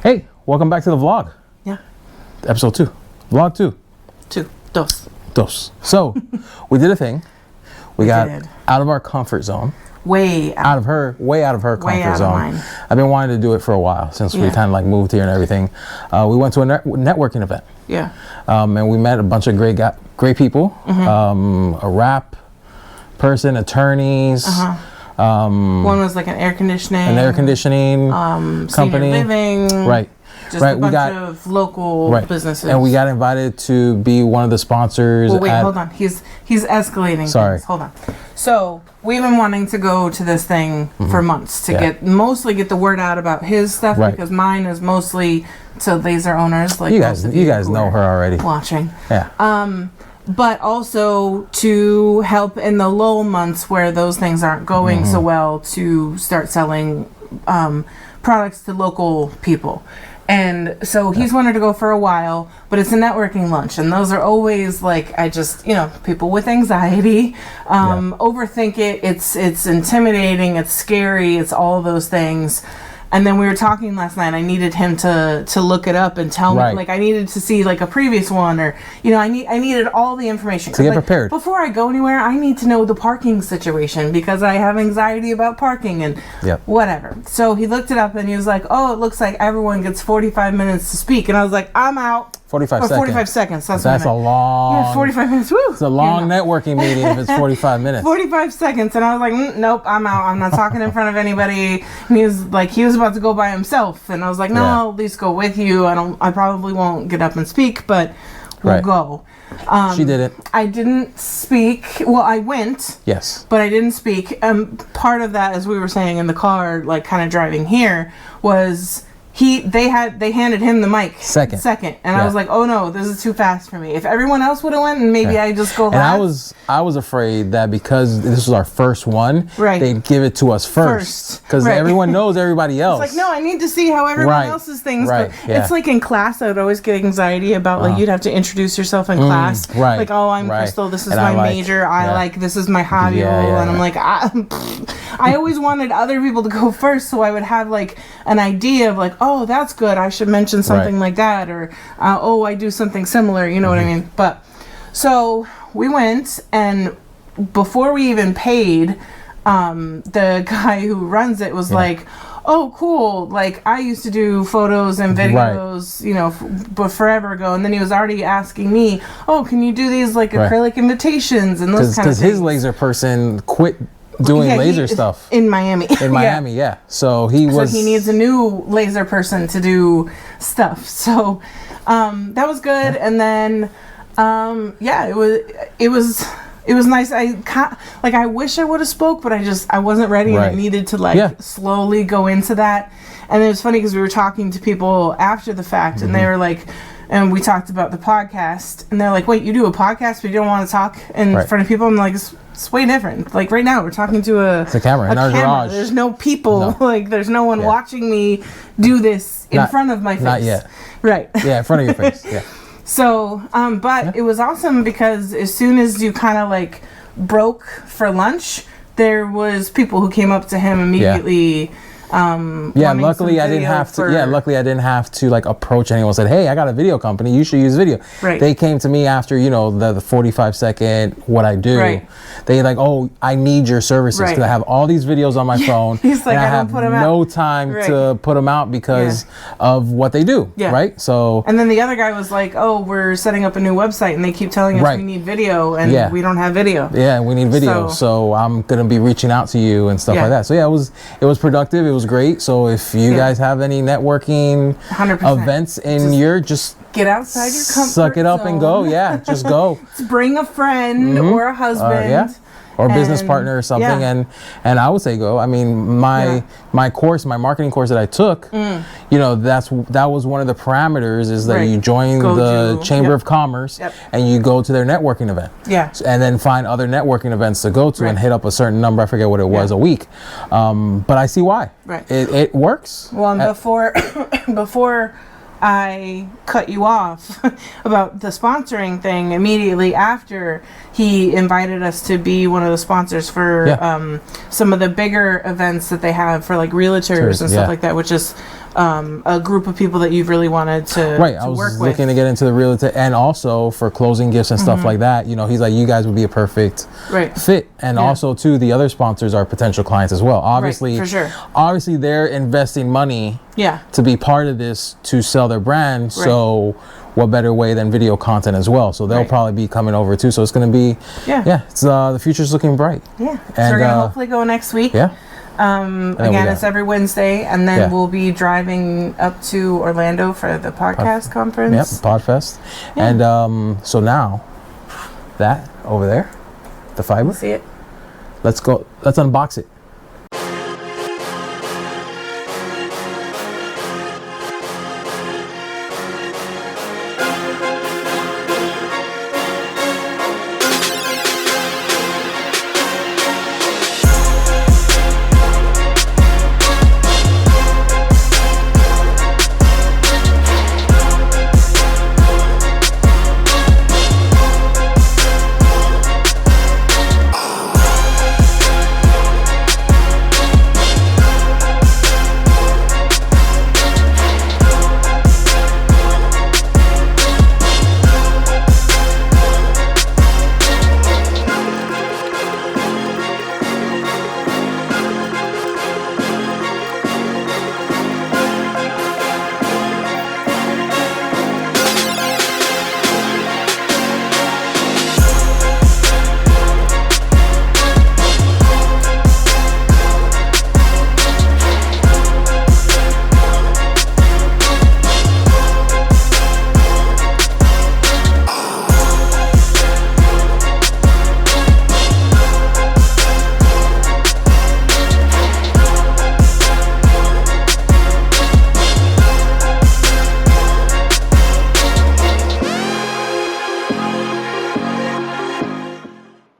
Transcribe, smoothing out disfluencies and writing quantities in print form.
Hey, welcome back to the vlog. Yeah. Episode 2. Vlog 2. Dos. So, we did a thing. We got did. out of our comfort zone. Way out of her comfort zone. Mine. I've been wanting to do it for a while since we kind of like moved here and everything. We went to a networking event. Yeah. And we met a bunch of great people. A rap person, attorneys. One was like an air conditioning company. senior living. Right. Just a bunch of local businesses. And we got invited to be one of the sponsors. Well, wait, hold on. He's escalating. Sorry. Things. Hold on. So we've been wanting to go to this thing for months to mostly get the word out about his stuff because mine is mostly to laser owners. Like you guys know her already. Watching. Yeah. But also to help in the lull months where those things aren't going so well to start selling products to local people. And so he's wanted to go for a while, but it's a networking lunch. And those are always like, people with anxiety, overthink it. It's intimidating. It's scary. It's all those things. And then we were talking last night. I needed him to look it up and tell me. Like I needed to see like a previous one, or I needed all the information to get prepared before I go anywhere. I need to know the parking situation because I have anxiety about parking and whatever. So he looked it up and he was like, "Oh, it looks like everyone gets 45 minutes to speak." And I was like, "I'm out." 45 seconds. That's a long. Yeah, 45 minutes. Woo. It's a long networking meeting if it's 45 minutes. 45 seconds, and I was like, "Nope, I'm out. I'm not talking in front of anybody." And he was about to go by himself, and I was like, "No, I'll at least go with you. I probably won't get up and speak, but we'll go." She did it. I didn't speak. Well, I went. Yes. But I didn't speak. Part of that, as we were saying in the car, like kind of driving here, was. They handed him the mic second, and I was like, oh no, this is too fast for me. If everyone else would have went, and maybe I just go last. And I was afraid that because this was our first one, they'd give it to us first because everyone knows everybody else. It's like, no, I need to see how everyone else's things. But it's like in class, I would always get anxiety about like you'd have to introduce yourself in class, like, oh, I'm Crystal, this is my major, this is my hobby, and I'm like, I always wanted other people to go first, so I would have like an idea of like, oh, that's good, I should mention something like that, or I do something similar, you know what I mean? But so we went, and before we even paid, the guy who runs it was like, oh, cool, like I used to do photos and videos, but forever ago, and then he was already asking me, oh, can you do these like acrylic invitations and those kind of things? Because his laser person quit doing laser stuff in Miami. So he needs a new laser person to do stuff. So that was good. And then it was nice. I wish I would have spoke, but I wasn't ready, and I needed to slowly go into that. And it was funny because we were talking to people after the fact, and they were like, and we talked about the podcast, and they're like, wait, you do a podcast but you don't want to talk in front of people? I'm like, it's way different. Like right now we're talking to it's a camera in our garage. There's no people. Like there's no one watching me do this in front of my face. Not yet. Right. Yeah, in front of your face. Yeah. So, but it was awesome because as soon as you kind of like broke for lunch, there was people who came up to him immediately. Luckily I didn't have to like approach anyone and said, hey, I got a video company, you should use video. They came to me after the 45 second what I do. They like, oh, I need your services because I have all these videos on my phone. He's like, and I have no time to put them out because of what they do. Right. So and then the other guy was like, oh, we're setting up a new website and they keep telling us we need video and we don't have video. We need video. So I'm gonna be reaching out to you and stuff like that. So it was productive. It was great. So if you guys have any networking 100%. Events in your, just get outside your comfort suck it up zone. And go. Just go. Bring a friend or a husband. Or business partner or something, and I would say go. I mean, my marketing course that I took, that was one of the parameters is that you join the Chamber of Commerce and you go to their networking event. And then find other networking events to go to and hit up a certain number. I forget what it was a week, but I see why. It works. Well, before I cut you off about the sponsoring thing, immediately after he invited us to be one of the sponsors for some of the bigger events that they have for like realtors and stuff like that, which is a group of people that you've really wanted to right. I was looking to get into the real estate, and also for closing gifts and stuff like that. You know, he's like, you guys would be a perfect fit, and also too, the other sponsors are potential clients as well. Obviously, for sure. Obviously, they're investing money to be part of this to sell their brand. So what better way than video content as well? So they'll probably be coming over too. So it's going to be it's the future's looking bright. Yeah. And so we're going to hopefully go next week. Yeah. Again, it's every Wednesday, and then we'll be driving up to Orlando for the podcast conference. Yep, Podfest. And so now, that over there, the fiber. See it. Let's go. Let's unbox it.